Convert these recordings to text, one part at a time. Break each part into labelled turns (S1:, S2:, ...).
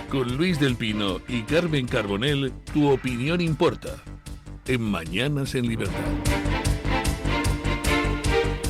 S1: Con Luis del Pino y Carmen Carbonell, tu opinión importa. En Mañanas en Libertad.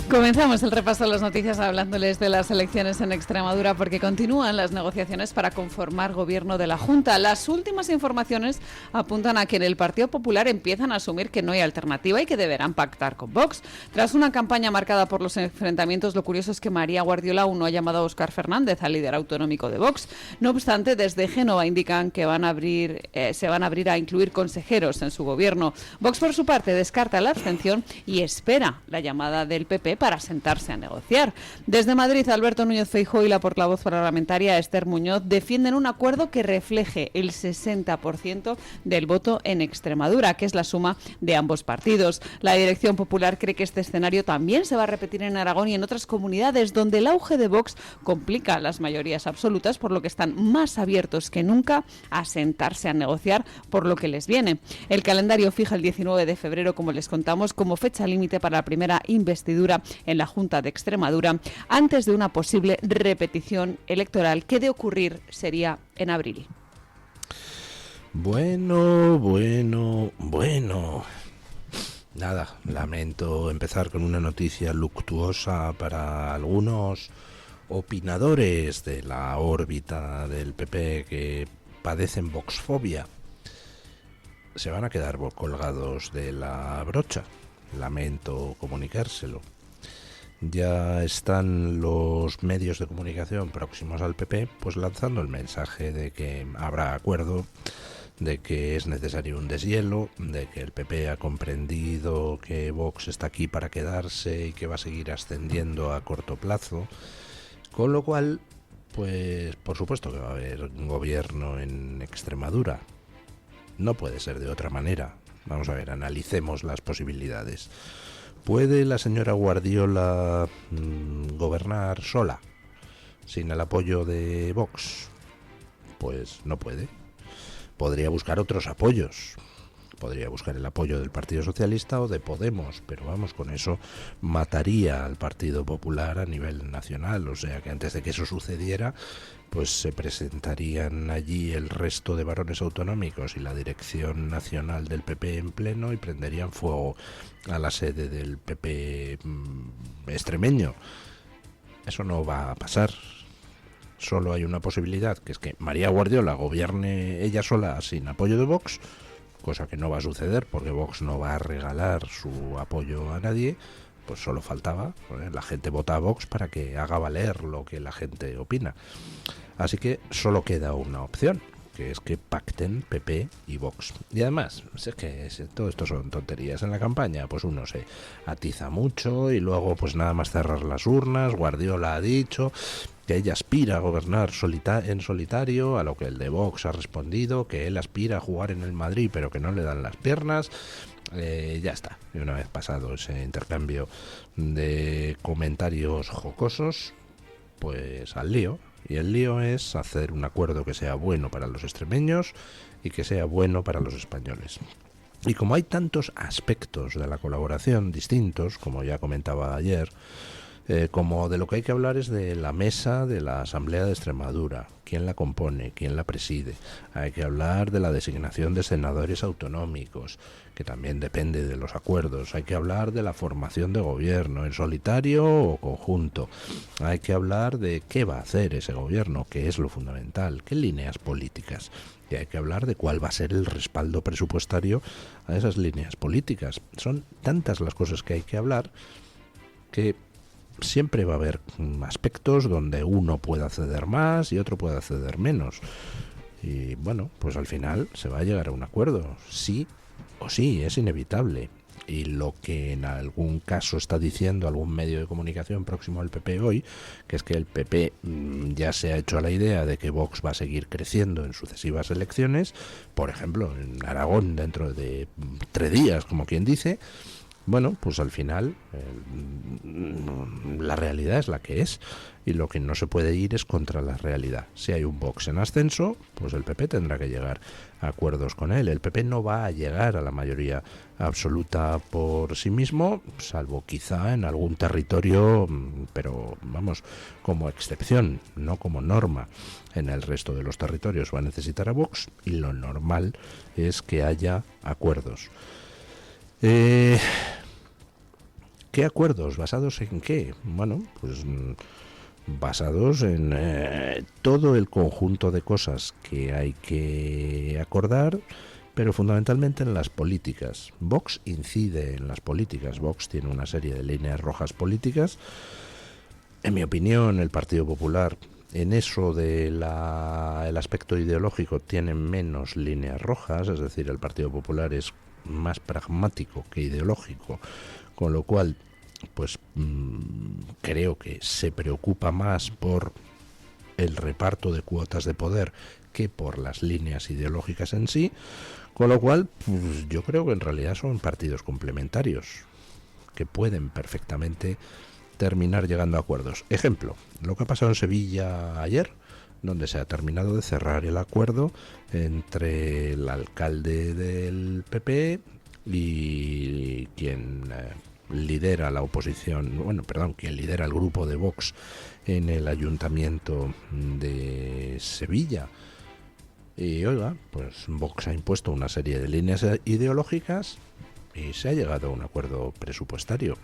S2: Comenzamos el repaso de las noticias hablándoles de las elecciones en Extremadura porque continúan las negociaciones para conformar gobierno de la Junta. Las últimas informaciones apuntan a que en el Partido Popular empiezan a asumir que no hay alternativa y que deberán pactar con Vox. Tras una campaña marcada por los enfrentamientos, lo curioso es que María Guardiola aún no ha llamado a Óscar Fernández, al líder autonómico de Vox. No obstante, desde Génova indican que se van a abrir a incluir consejeros en su gobierno. Vox, por su parte, descarta la abstención y espera la llamada del PP para sentarse a negociar. Desde Madrid, Alberto Núñez Feijóo y la portavoz parlamentaria Esther Muñoz defienden un acuerdo que refleje el 60% del voto en Extremadura, que es la suma de ambos partidos. La Dirección Popular cree que este escenario también se va a repetir en Aragón y en otras comunidades donde el auge de Vox complica las mayorías absolutas, por lo que están más abiertos que nunca a sentarse a negociar por lo que les viene. El calendario fija el 19 de febrero, como les contamos, como fecha límite para la primera investidura en la Junta de Extremadura, antes de una posible repetición electoral que, de ocurrir, sería en abril.
S3: Bueno. Nada, lamento empezar con una noticia luctuosa para algunos opinadores de la órbita del PP que padecen voxfobia. Se van a quedar colgados de la brocha. Lamento comunicárselo. Ya están los medios de comunicación próximos al PP pues lanzando el mensaje de que habrá acuerdo, de que es necesario un deshielo, de que el PP ha comprendido que Vox está aquí para quedarse y que va a seguir ascendiendo a corto plazo, con lo cual, pues por supuesto que va a haber un gobierno en Extremadura. No puede ser de otra manera. Vamos a ver, analicemos las posibilidades. ¿Puede la señora Guardiola gobernar sola, sin el apoyo de Vox? Pues no puede. Podría buscar otros apoyos. Podría buscar el apoyo del Partido Socialista o de Podemos, pero vamos, con eso mataría al Partido Popular a nivel nacional. O sea que antes de que eso sucediera, pues se presentarían allí el resto de varones autonómicos y la dirección nacional del PP en pleno y prenderían fuego a la sede del PP extremeño. Eso no va a pasar. Solo hay una posibilidad, que es que María Guardiola gobierne ella sola sin apoyo de Vox, cosa que no va a suceder porque Vox no va a regalar su apoyo a nadie. Pues solo faltaba, la gente vota a Vox para que haga valer lo que la gente opina. Así que solo queda una opción, que es que pacten PP y Vox. Y además, es que todo esto son tonterías en la campaña, pues uno se atiza mucho y luego pues nada más cerrar las urnas. Guardiola ha dicho que ella aspira a gobernar en solitario, a lo que el de Vox ha respondido que él aspira a jugar en el Madrid pero que no le dan las piernas. Ya está, y una vez pasado ese intercambio de comentarios jocosos, pues al lío. Y el lío es hacer un acuerdo que sea bueno para los extremeños y que sea bueno para los españoles. Y como hay tantos aspectos de la colaboración distintos, como ya comentaba ayer, como de lo que hay que hablar es de la mesa de la Asamblea de Extremadura, quién la compone, quién la preside. Hay que hablar de la designación de senadores autonómicos, que también depende de los acuerdos. Hay que hablar de la formación de gobierno, en solitario o conjunto. Hay que hablar de qué va a hacer ese gobierno, qué es lo fundamental, qué líneas políticas. Y hay que hablar de cuál va a ser el respaldo presupuestario a esas líneas políticas. Son tantas las cosas que hay que hablar que siempre va a haber aspectos donde uno pueda ceder más y otro pueda ceder menos. Y bueno, pues al final se va a llegar a un acuerdo, sí o sí, es inevitable. Y lo que en algún caso está diciendo algún medio de comunicación próximo al PP hoy, que es que el PP ya se ha hecho a la idea de que Vox va a seguir creciendo en sucesivas elecciones, por ejemplo en Aragón dentro de 3 días, como quien dice. Bueno, pues al final la realidad es la que es, y lo que no se puede ir es contra la realidad. Si hay un Vox en ascenso, pues el PP tendrá que llegar a acuerdos con él. El PP no va a llegar a la mayoría absoluta por sí mismo, salvo quizá en algún territorio, pero vamos, como excepción, no como norma. En el resto de los territorios va a necesitar a Vox, y lo normal es que haya acuerdos. ¿Qué acuerdos? ¿Basados en qué? Bueno, pues basados en todo el conjunto de cosas que hay que acordar, pero fundamentalmente en las políticas. Vox incide en las políticas. Vox tiene una serie de líneas rojas políticas. En mi opinión, el Partido Popular en eso del aspecto ideológico tiene menos líneas rojas, es decir, el Partido Popular es más pragmático que ideológico, con lo cual pues creo que se preocupa más por el reparto de cuotas de poder que por las líneas ideológicas en sí, con lo cual pues, yo creo que en realidad son partidos complementarios que pueden perfectamente terminar llegando a acuerdos. Ejemplo, lo que ha pasado en Sevilla ayer, donde se ha terminado de cerrar el acuerdo entre el alcalde del PP y quien lidera la oposición, quien lidera el grupo de Vox en el ayuntamiento de Sevilla. Y oiga, pues Vox ha impuesto una serie de líneas ideológicas y se ha llegado a un acuerdo presupuestario.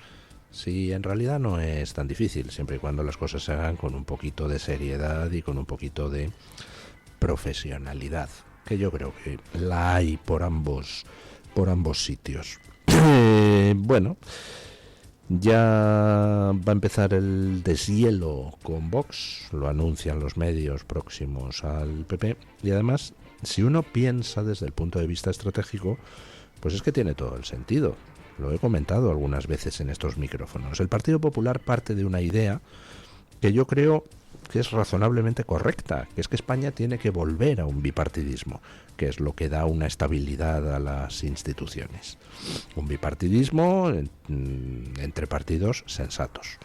S3: Sí, en realidad no es tan difícil, siempre y cuando las cosas se hagan con un poquito de seriedad y con un poquito de profesionalidad, que yo creo que la hay por ambos sitios. Bueno, ya va a empezar el deshielo con Vox, lo anuncian los medios próximos al PP, y además, si uno piensa desde el punto de vista estratégico, pues es que tiene todo el sentido. Lo he comentado algunas veces en estos micrófonos. El Partido Popular parte de una idea que yo creo que es razonablemente correcta, que es que España tiene que volver a un bipartidismo, que es lo que da una estabilidad a las instituciones. Un bipartidismo entre partidos sensatos.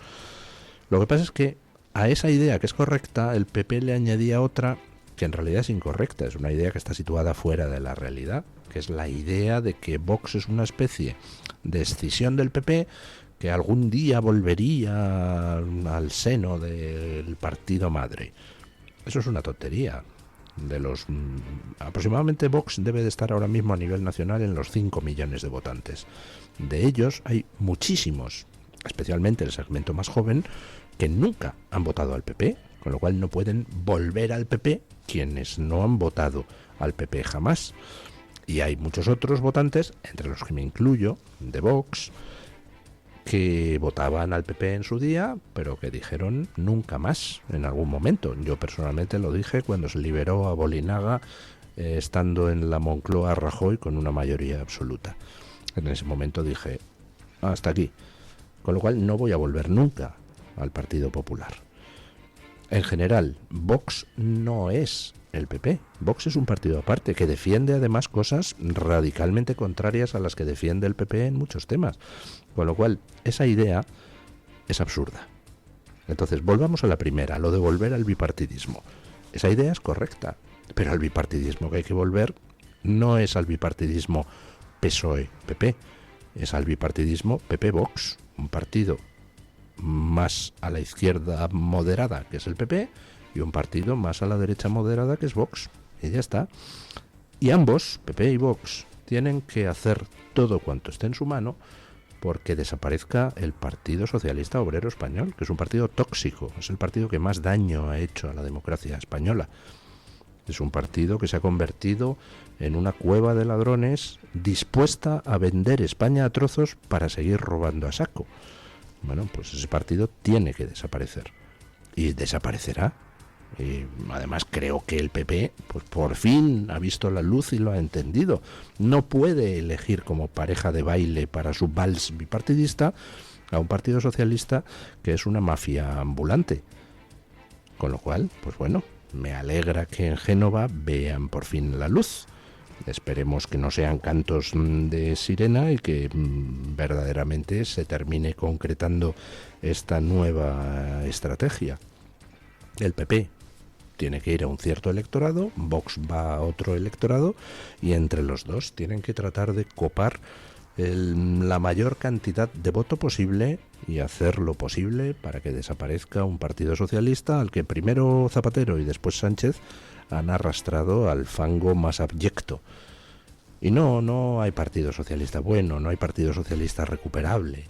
S3: Lo que pasa es que a esa idea que es correcta, el PP le añadía otra que en realidad es incorrecta, es una idea que está situada fuera de la realidad, que es la idea de que Vox es una especie de escisión del PP que algún día volvería al seno del partido madre. Eso es una tontería. Aproximadamente Vox debe de estar ahora mismo a nivel nacional en los 5 millones de votantes. De ellos hay muchísimos, especialmente el segmento más joven, que nunca han votado al PP, con lo cual no pueden volver al PP quienes no han votado al PP jamás. Y hay muchos otros votantes, entre los que me incluyo, de Vox, que votaban al PP en su día, pero que dijeron nunca más en algún momento. Yo personalmente lo dije cuando se liberó a Bolinaga, estando en la Moncloa Rajoy con una mayoría absoluta. En ese momento dije, hasta aquí. Con lo cual no voy a volver nunca al Partido Popular. En general, Vox no es el PP. Vox es un partido aparte que defiende además cosas radicalmente contrarias a las que defiende el PP en muchos temas. Con lo cual, esa idea es absurda. Entonces, volvamos a la primera, lo de volver al bipartidismo. Esa idea es correcta, pero al bipartidismo que hay que volver no es al bipartidismo PSOE-PP, es al bipartidismo PP-Vox, un partido más a la izquierda moderada, que es el PP, y un partido más a la derecha moderada, que es Vox. Y ya está. Y ambos, PP y Vox, tienen que hacer todo cuanto esté en su mano porque desaparezca el Partido Socialista Obrero Español, que es un partido tóxico, es el partido que más daño ha hecho a la democracia española. Es un partido que se ha convertido en una cueva de ladrones dispuesta a vender España a trozos para seguir robando a saco. Bueno, pues ese partido tiene que desaparecer. Y desaparecerá. Y además creo que el PP pues por fin ha visto la luz y lo ha entendido. No puede elegir como pareja de baile para su vals bipartidista a un partido socialista que es una mafia ambulante. Con lo cual, pues bueno, me alegra que en Génova vean por fin la luz. Esperemos que no sean cantos de sirena y que verdaderamente se termine concretando esta nueva estrategia. El PP tiene que ir a un cierto electorado, Vox va a otro electorado, y entre los dos tienen que tratar de copar la mayor cantidad de voto posible y hacer lo posible para que desaparezca un partido socialista al que primero Zapatero y después Sánchez han arrastrado al fango más abyecto. Y no hay partido socialista bueno, no hay partido socialista recuperable.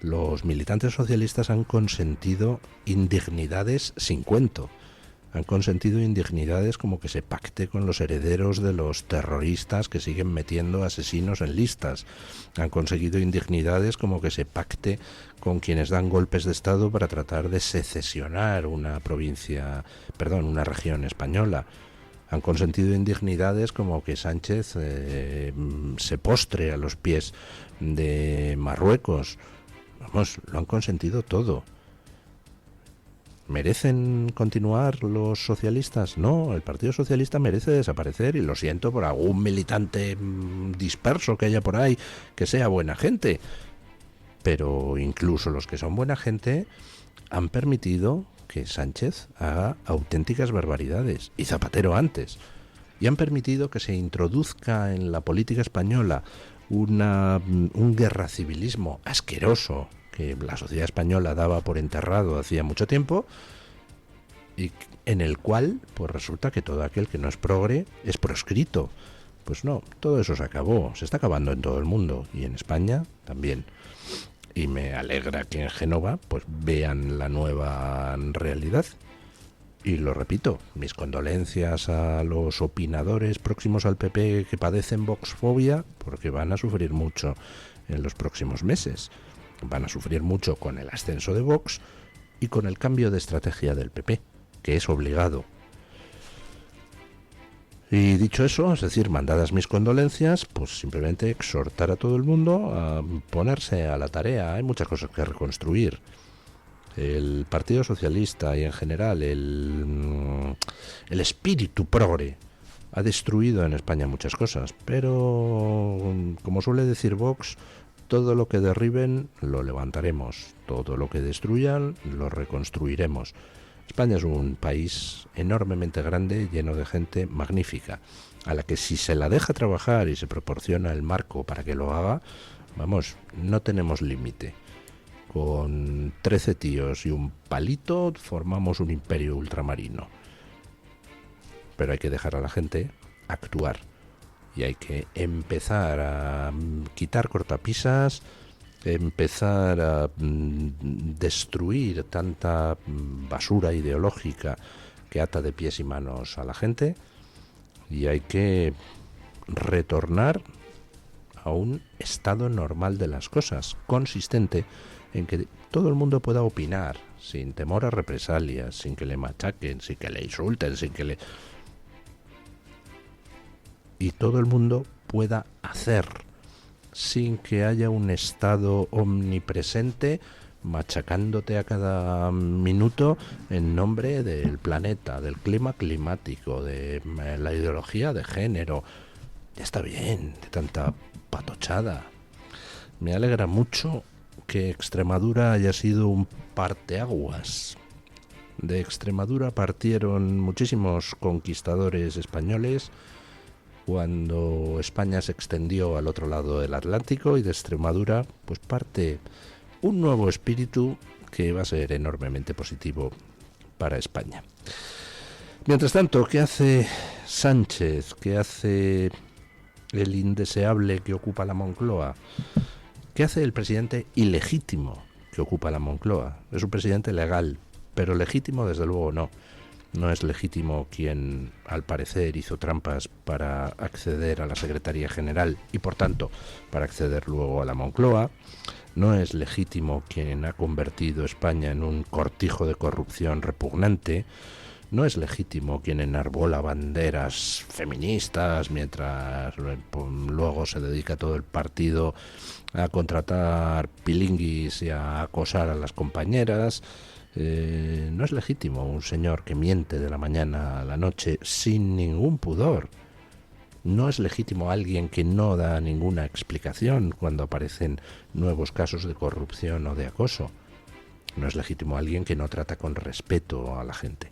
S3: Los militantes socialistas han consentido indignidades sin cuento. Han consentido indignidades como que se pacte con los herederos de los terroristas que siguen metiendo asesinos en listas. Han conseguido indignidades como que se pacte con quienes dan golpes de Estado para tratar de secesionar una región española. Han consentido indignidades como que Sánchez se postre a los pies de Marruecos. Vamos, lo han consentido todo. ¿Merecen continuar los socialistas? No, el Partido Socialista merece desaparecer, y lo siento por algún militante disperso que haya por ahí que sea buena gente. Pero incluso los que son buena gente han permitido que Sánchez haga auténticas barbaridades, y Zapatero antes. Y han permitido que se introduzca en la política española un guerracivilismo asqueroso que la sociedad española daba por enterrado hacía mucho tiempo, y en el cual pues resulta que todo aquel que no es progre es proscrito. Pues no, todo eso se acabó, se está acabando en todo el mundo, y en España también. Y me alegra que en Génova pues vean la nueva realidad. Y lo repito, mis condolencias a los opinadores próximos al PP que padecen voxfobia, porque van a sufrir mucho en los próximos meses. Van a sufrir mucho con el ascenso de Vox y con el cambio de estrategia del PP, que es obligado. Y dicho eso, es decir, mandadas mis condolencias, pues simplemente exhortar a todo el mundo a ponerse a la tarea. Hay muchas cosas que reconstruir. El Partido Socialista y en general el espíritu progre ha destruido en España muchas cosas, pero como suele decir Vox, todo lo que derriben lo levantaremos, todo lo que destruyan lo reconstruiremos. España es un país enormemente grande, lleno de gente magnífica, a la que si se la deja trabajar y se proporciona el marco para que lo haga, vamos, no tenemos límite. Con 13 tíos y un palito formamos un imperio ultramarino. Pero hay que dejar a la gente actuar. Y hay que empezar a quitar cortapisas, empezar a destruir tanta basura ideológica que ata de pies y manos a la gente, y hay que retornar a un estado normal de las cosas, consistente en que todo el mundo pueda opinar sin temor a represalias, sin que le machaquen, sin que le insulten, y todo el mundo pueda hacer sin que haya un Estado omnipresente machacándote a cada minuto en nombre del planeta, del clima climático, de la ideología de género. Ya está bien de tanta patochada. Me alegra mucho que Extremadura haya sido un parteaguas. De Extremadura partieron muchísimos conquistadores españoles cuando España se extendió al otro lado del Atlántico, y de Extremadura pues parte un nuevo espíritu que va a ser enormemente positivo para España. Mientras tanto, ¿qué hace Sánchez? ¿Qué hace el indeseable que ocupa la Moncloa? ¿Qué hace el presidente ilegítimo que ocupa la Moncloa? Es un presidente legal, pero legítimo desde luego no. No es legítimo quien, al parecer, hizo trampas para acceder a la Secretaría General y, por tanto, para acceder luego a la Moncloa. No es legítimo quien ha convertido España en un cortijo de corrupción repugnante. No es legítimo quien enarbola banderas feministas mientras luego se dedica todo el partido a contratar pilinguis y a acosar a las compañeras. No es legítimo un señor que miente de la mañana a la noche sin ningún pudor. No es legítimo alguien que no da ninguna explicación cuando aparecen nuevos casos de corrupción o de acoso. No es legítimo alguien que no trata con respeto a la gente.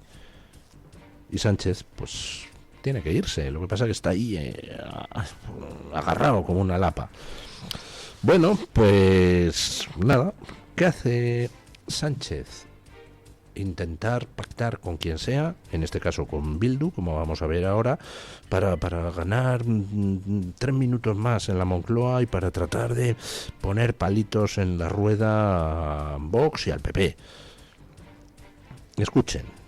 S3: Y Sánchez, pues, tiene que irse. Lo que pasa es que está ahí agarrado como una lapa. Bueno, pues nada. ¿Qué hace Sánchez? Intentar pactar con quien sea, en este caso con Bildu, como vamos a ver ahora, para ganar 3 minutos más en la Moncloa y para tratar de poner palitos en la rueda a Vox y al PP. Escuchen.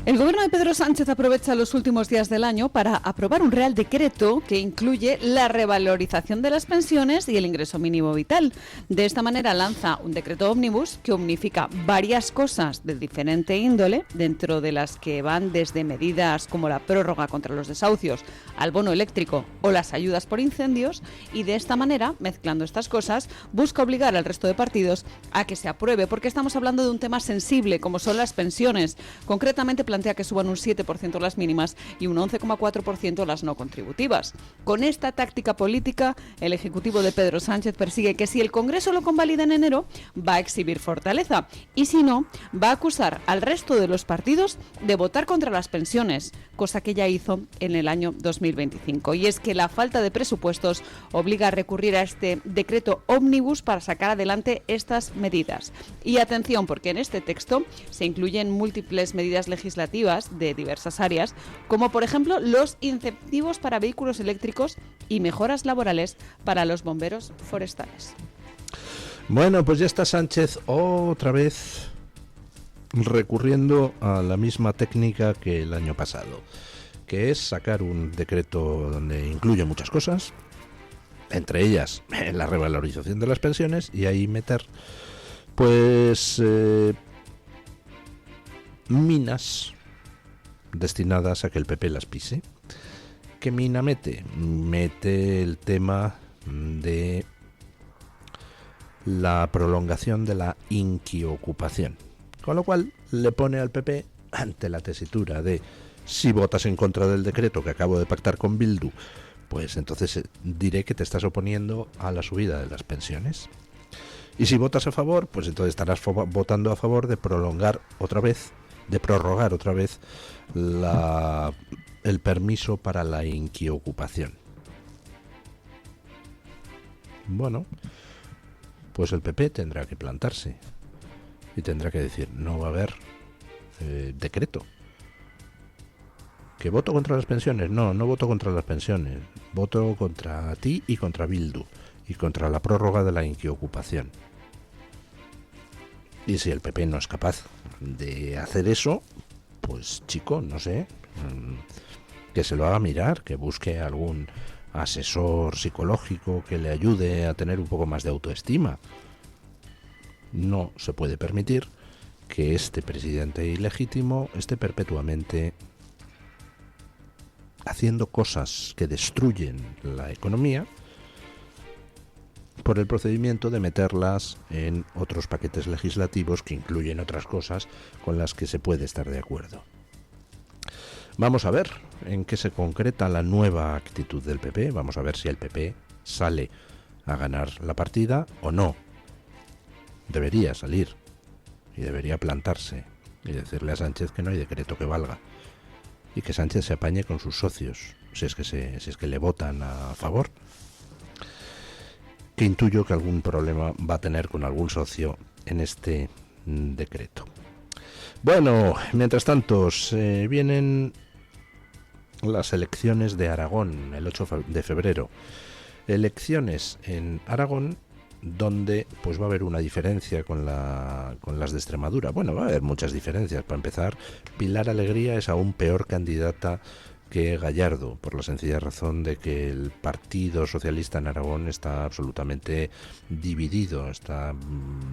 S2: El gobierno de Pedro Sánchez aprovecha los últimos días del año para aprobar un real decreto que incluye la revalorización de las pensiones y el ingreso mínimo vital. De esta manera lanza un decreto ómnibus que unifica varias cosas de diferente índole, dentro de las que van desde medidas como la prórroga contra los desahucios, al bono eléctrico o las ayudas por incendios, y de esta manera, mezclando estas cosas, busca obligar al resto de partidos a que se apruebe, porque estamos hablando de un tema sensible como son las pensiones. Concretamente plantea que suban un 7% las mínimas y un 11,4% las no contributivas. Con esta táctica política, el Ejecutivo de Pedro Sánchez persigue que si el Congreso lo convalida en enero, va a exhibir fortaleza y si no, va a acusar al resto de los partidos de votar contra las pensiones, cosa que ya hizo en el año 2025. Y es que la falta de presupuestos obliga a recurrir a este decreto ómnibus para sacar adelante estas medidas. Y atención, porque en este texto se incluyen múltiples medidas legislativas de diversas áreas, como por ejemplo los incentivos para vehículos eléctricos y mejoras laborales para los bomberos forestales.
S3: Bueno, pues ya está Sánchez otra vez recurriendo a la misma técnica que el año pasado, que es sacar un decreto donde incluye muchas cosas, entre ellas la revalorización de las pensiones, y ahí meter pues minas destinadas a que el PP las pise. ¿Qué mina mete? Mete el tema de la prolongación de la inquiocupación, con lo cual le pone al PP ante la tesitura de: si votas en contra del decreto que acabo de pactar con Bildu, pues entonces diré que te estás oponiendo a la subida de las pensiones, y si votas a favor, pues entonces estarás votando a favor de prolongar otra vez, de prorrogar otra vez el permiso para la inquiocupación. Bueno, pues el PP tendrá que plantarse y tendrá que decir: no va a haber decreto. ¿Que voto contra las pensiones? No, no voto contra las pensiones. Voto contra ti y contra Bildu y contra la prórroga de la inquiocupación. Y si el PP no es capaz de hacer eso, pues chico, no sé, que se lo haga mirar, que busque algún asesor psicológico que le ayude a tener un poco más de autoestima. No se puede permitir que este presidente ilegítimo esté perpetuamente haciendo cosas que destruyen la economía por el procedimiento de meterlas en otros paquetes legislativos que incluyen otras cosas con las que se puede estar de acuerdo. Vamos a ver en qué se concreta la nueva actitud del PP. Vamos a ver si el PP sale a ganar la partida o no. Debería salir y debería plantarse y decirle a Sánchez que no hay decreto que valga y que Sánchez se apañe con sus socios, si es que le votan a favor. Que intuyo que algún problema va a tener con algún socio en este decreto. Bueno, mientras tanto, vienen las elecciones de Aragón el 8 de febrero. Elecciones en Aragón donde pues va a haber una diferencia con las de Extremadura. Bueno, va a haber muchas diferencias. Para empezar, Pilar Alegría es aún peor candidata que Gallardo, por la sencilla razón de que el Partido Socialista en Aragón está absolutamente dividido.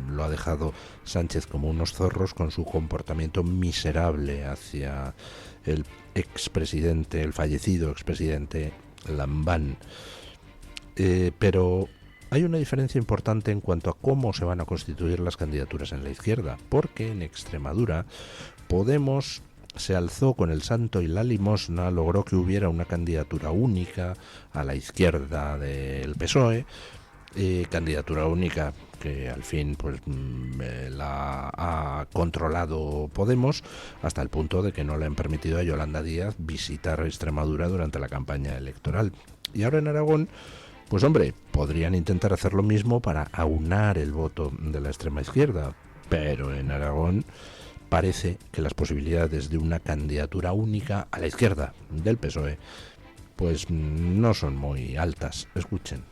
S3: Lo ha dejado Sánchez como unos zorros con su comportamiento miserable hacia el expresidente, el fallecido expresidente Lambán. Pero hay una diferencia importante en cuanto a cómo se van a constituir las candidaturas en la izquierda, porque en Extremadura Podemos se alzó con el santo y la limosna, logró que hubiera una candidatura única a la izquierda del PSOE, candidatura única que al fin pues la ha controlado Podemos, hasta el punto de que no le han permitido a Yolanda Díaz visitar Extremadura durante la campaña electoral. Y ahora en Aragón, pues hombre, podrían intentar hacer lo mismo para aunar el voto de la extrema izquierda, pero en Aragón parece que las posibilidades de una candidatura única a la izquierda del PSOE pues no son muy altas. Escuchen.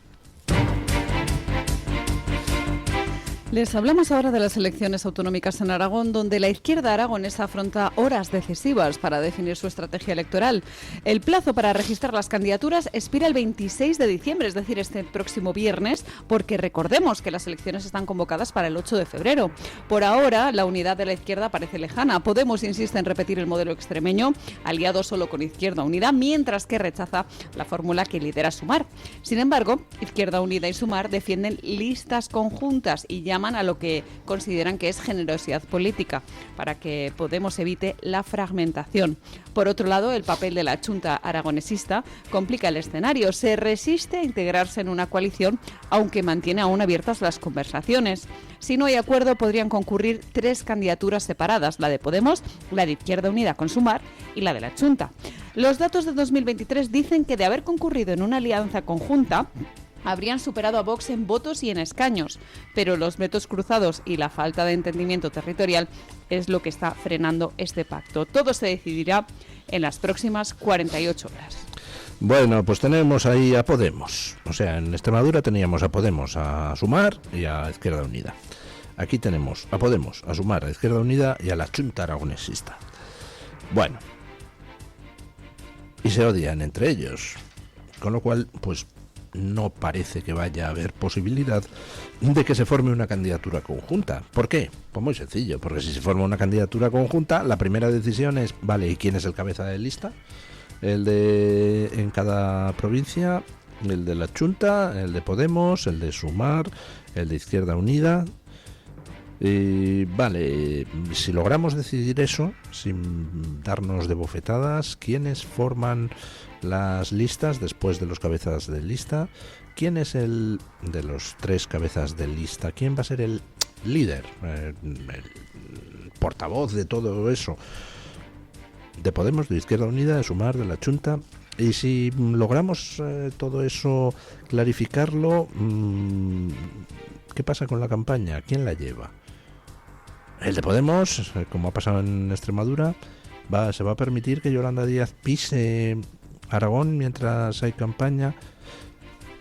S2: Les hablamos ahora de las elecciones autonómicas en Aragón, donde la izquierda aragonesa afronta horas decisivas para definir su estrategia electoral. El plazo para registrar las candidaturas expira el 26 de diciembre, es decir, este próximo viernes, porque recordemos que las elecciones están convocadas para el 8 de febrero. Por ahora, la unidad de la izquierda parece lejana. Podemos insiste en repetir el modelo extremeño, aliado solo con Izquierda Unida, mientras que rechaza la fórmula que lidera Sumar. Sin embargo, Izquierda Unida y Sumar defienden listas conjuntas y llaman a lo que consideran que es generosidad política, para que Podemos evite la fragmentación. Por otro lado, el papel de la Chunta aragonesista complica el escenario. Se resiste a integrarse en una coalición, aunque mantiene aún abiertas las conversaciones. Si no hay acuerdo, podrían concurrir 3 candidaturas separadas, la de Podemos, la de Izquierda Unida con Sumar y la de la Chunta. Los datos de 2023 dicen que de haber concurrido en una alianza conjunta, habrían superado a Vox en votos y en escaños, pero los vetos cruzados y la falta de entendimiento territorial es lo que está frenando este pacto. Todo se decidirá en las próximas 48 horas.
S3: Bueno, pues tenemos ahí a Podemos. O sea, en Extremadura teníamos a Podemos, a Sumar y a Izquierda Unida. Aquí tenemos a Podemos, a Sumar, a Izquierda Unida y a la Chunta aragonesista. Bueno, y se odian entre ellos, con lo cual, pues no parece que vaya a haber posibilidad de que se forme una candidatura conjunta. ¿Por qué? Pues muy sencillo, porque si se forma una candidatura conjunta, la primera decisión es, vale, ¿y quién es el cabeza de lista? El de en cada provincia, el de la Chunta, el de Podemos, el de Sumar, el de Izquierda Unida. Y vale, si logramos decidir eso, sin darnos de bofetadas, ¿quiénes forman las listas después de los cabezas de lista? ¿Quién es el de los 3 cabezas de lista? ¿Quién va a ser el líder, el portavoz de todo eso? De Podemos, de Izquierda Unida, de Sumar, de la Chunta. Y si logramos todo eso, clarificarlo, ¿qué pasa con la campaña? ¿Quién la lleva? El de Podemos, como ha pasado en Extremadura, se va a permitir que Yolanda Díaz pise Aragón mientras hay campaña.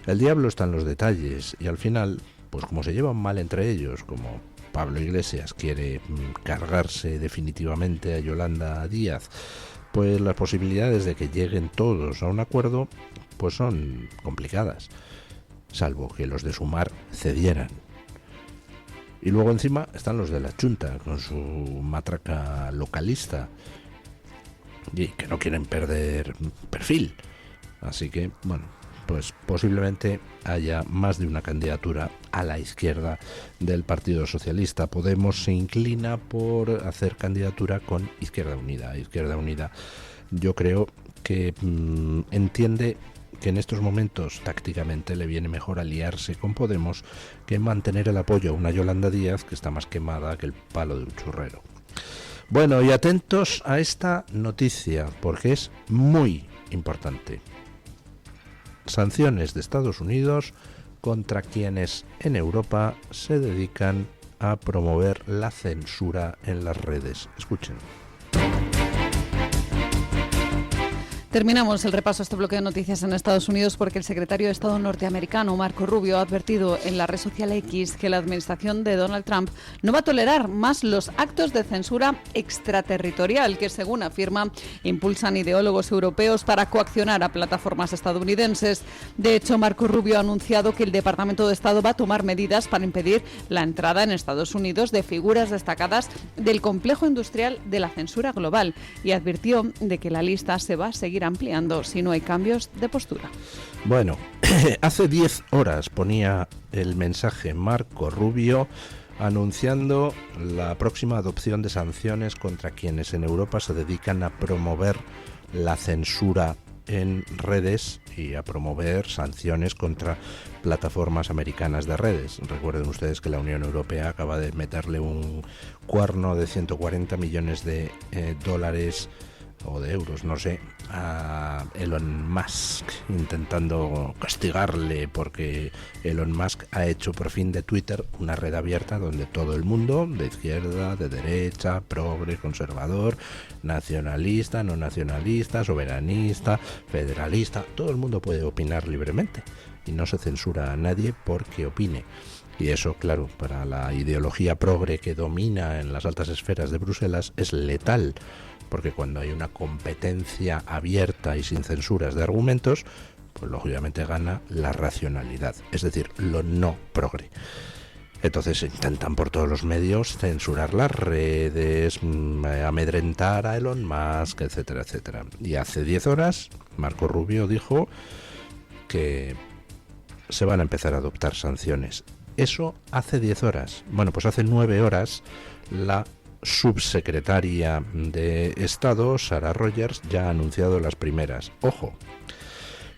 S3: El diablo está en los detalles y al final, pues como se llevan mal entre ellos, como Pablo Iglesias quiere cargarse definitivamente a Yolanda Díaz, pues las posibilidades de que lleguen todos a un acuerdo pues son complicadas, salvo que los de Sumar cedieran. Y luego encima están los de la Chunta con su matraca localista y que no quieren perder perfil. Así que, bueno, pues posiblemente haya más de una candidatura a la izquierda del Partido Socialista. Podemos se inclina por hacer candidatura con Izquierda Unida. Izquierda Unida, yo creo que entiende que en estos momentos tácticamente le viene mejor aliarse con Podemos que mantener el apoyo a una Yolanda Díaz que está más quemada que el palo de un churrero. Bueno, y atentos a esta noticia porque es muy importante. Sanciones de Estados Unidos contra quienes en Europa se dedican a promover la censura en las redes. Escuchen.
S2: Terminamos el repaso a este bloque de noticias en Estados Unidos porque el secretario de Estado norteamericano, Marco Rubio, ha advertido en la red social X que la administración de Donald Trump no va a tolerar más los actos de censura extraterritorial que, según afirma, impulsan ideólogos europeos para coaccionar a plataformas estadounidenses. De hecho, Marco Rubio ha anunciado que el Departamento de Estado va a tomar medidas para impedir la entrada en Estados Unidos de figuras destacadas del complejo industrial de la censura global y advirtió de que la lista se va a seguir ampliando si no hay cambios de postura.
S3: Bueno, hace 10 horas ponía el mensaje Marco Rubio anunciando la próxima adopción de sanciones contra quienes en Europa se dedican a promover la censura en redes y a promover sanciones contra plataformas americanas de redes. Recuerden ustedes que la Unión Europea acaba de meterle un cuerno de 140 millones de dólares o de euros, no sé, a Elon Musk, intentando castigarle porque Elon Musk ha hecho por fin de Twitter una red abierta donde todo el mundo, de izquierda, de derecha, progre, conservador, nacionalista, no nacionalista, soberanista, federalista, todo el mundo puede opinar libremente y no se censura a nadie porque opine. Y eso, claro, para la ideología progre que domina en las altas esferas de Bruselas es letal, porque cuando hay una competencia abierta y sin censuras de argumentos, pues lógicamente gana la racionalidad, es decir, lo no progre. Entonces intentan por todos los medios censurar las redes, amedrentar a Elon Musk, etcétera, etcétera. Y hace 10 horas Marco Rubio dijo que se van a empezar a adoptar sanciones. Eso hace 10 horas. Bueno, pues hace 9 horas la subsecretaria de Estado, Sarah Rogers, ya ha anunciado las primeras. Ojo,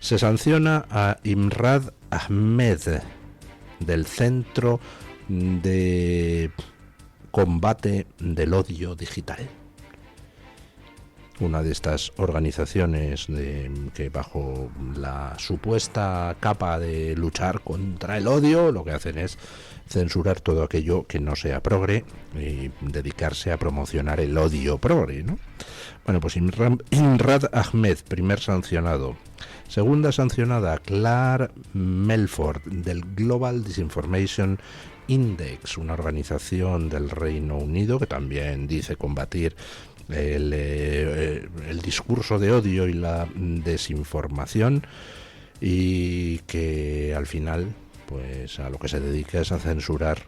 S3: se sanciona a Imrad Ahmed del Centro de Combate del Odio Digital. Una de estas organizaciones que bajo la supuesta capa de luchar contra el odio lo que hacen es censurar todo aquello que no sea progre y dedicarse a promocionar el odio progre, ¿no? Bueno, pues Imrad Ahmed, primer sancionado. Segunda sancionada, Claire Melford, del Global Disinformation Index, una organización del Reino Unido que también dice combatir el discurso de odio y la desinformación, y que al final pues a lo que se dedica es a censurar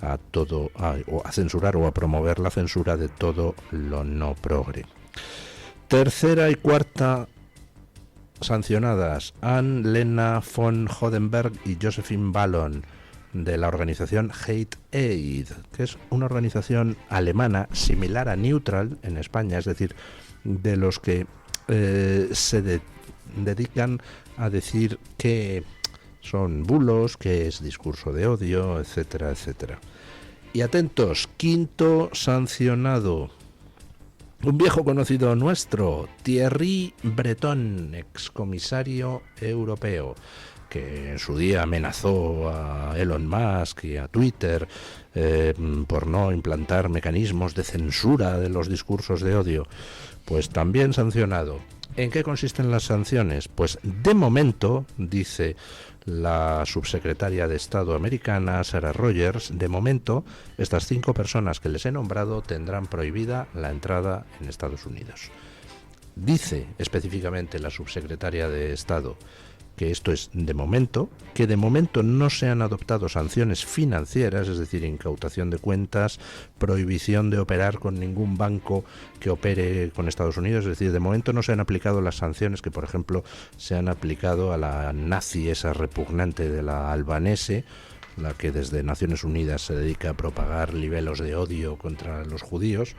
S3: a todo, a censurar o a promover la censura de todo lo no progre. Tercera y cuarta sancionadas, Anne-Lena von Hodenberg y Josephine Ballon, de la organización Hate Aid, que es una organización alemana similar a Neutral en España, es decir, de los que se dedican a decir que son bulos, que es discurso de odio, etcétera, etcétera. Y atentos, quinto sancionado, un viejo conocido nuestro, Thierry Breton, excomisario europeo, que en su día amenazó a Elon Musk y a Twitter por no implantar mecanismos de censura de los discursos de odio, pues también sancionado. ¿En qué consisten las sanciones? Pues de momento, dice la subsecretaria de Estado americana, Sarah Rogers, de momento estas 5 personas que les he nombrado tendrán prohibida la entrada en Estados Unidos. Dice específicamente la subsecretaria de Estado que esto es de momento, que de momento no se han adoptado sanciones financieras, es decir, incautación de cuentas, prohibición de operar con ningún banco que opere con Estados Unidos, es decir, de momento no se han aplicado las sanciones que, por ejemplo, se han aplicado a la nazi esa repugnante de la albanese, la que desde Naciones Unidas se dedica a propagar libelos de odio contra los judíos,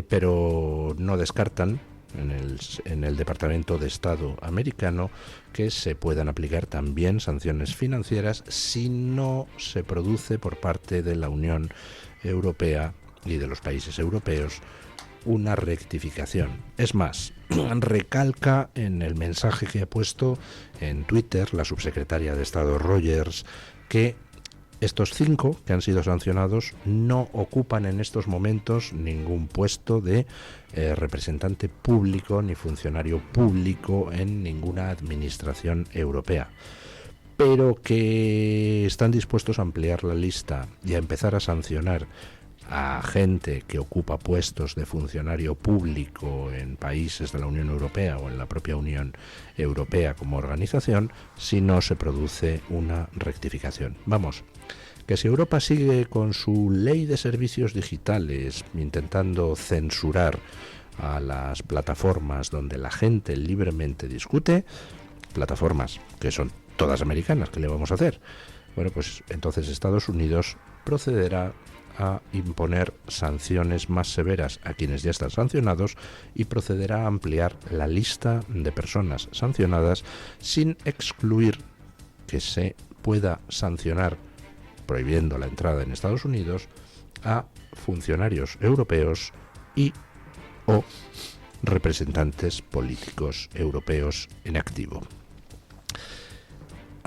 S3: pero no descartan en el Departamento de Estado americano que se puedan aplicar también sanciones financieras si no se produce por parte de la Unión Europea y de los países europeos una rectificación. Es más, recalca en el mensaje que ha puesto en Twitter la subsecretaria de Estado Rogers que estos 5 que han sido sancionados no ocupan en estos momentos ningún puesto de representante público ni funcionario público en ninguna administración europea, pero que están dispuestos a ampliar la lista y a empezar a sancionar a gente que ocupa puestos de funcionario público en países de la Unión Europea o en la propia Unión Europea como organización si no se produce una rectificación. Vamos, que si Europa sigue con su ley de servicios digitales intentando censurar a las plataformas donde la gente libremente discute, plataformas que son todas americanas, ¿qué le vamos a hacer? Bueno, pues entonces Estados Unidos procederá a imponer sanciones más severas a quienes ya están sancionados y procederá a ampliar la lista de personas sancionadas sin excluir que se pueda sancionar, prohibiendo la entrada en Estados Unidos, a funcionarios europeos y o representantes políticos europeos en activo.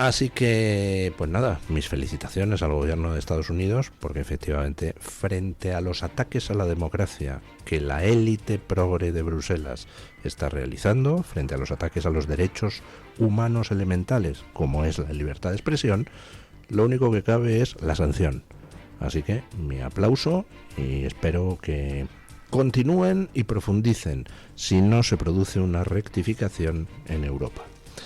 S3: Así que, pues nada, mis felicitaciones al gobierno de Estados Unidos, porque efectivamente, frente a los ataques a la democracia que la élite progre de Bruselas está realizando, frente a los ataques a los derechos humanos elementales, como es la libertad de expresión, lo único que cabe es la sanción. Así que mi aplauso y espero que continúen y profundicen si no se produce una rectificación en Europa.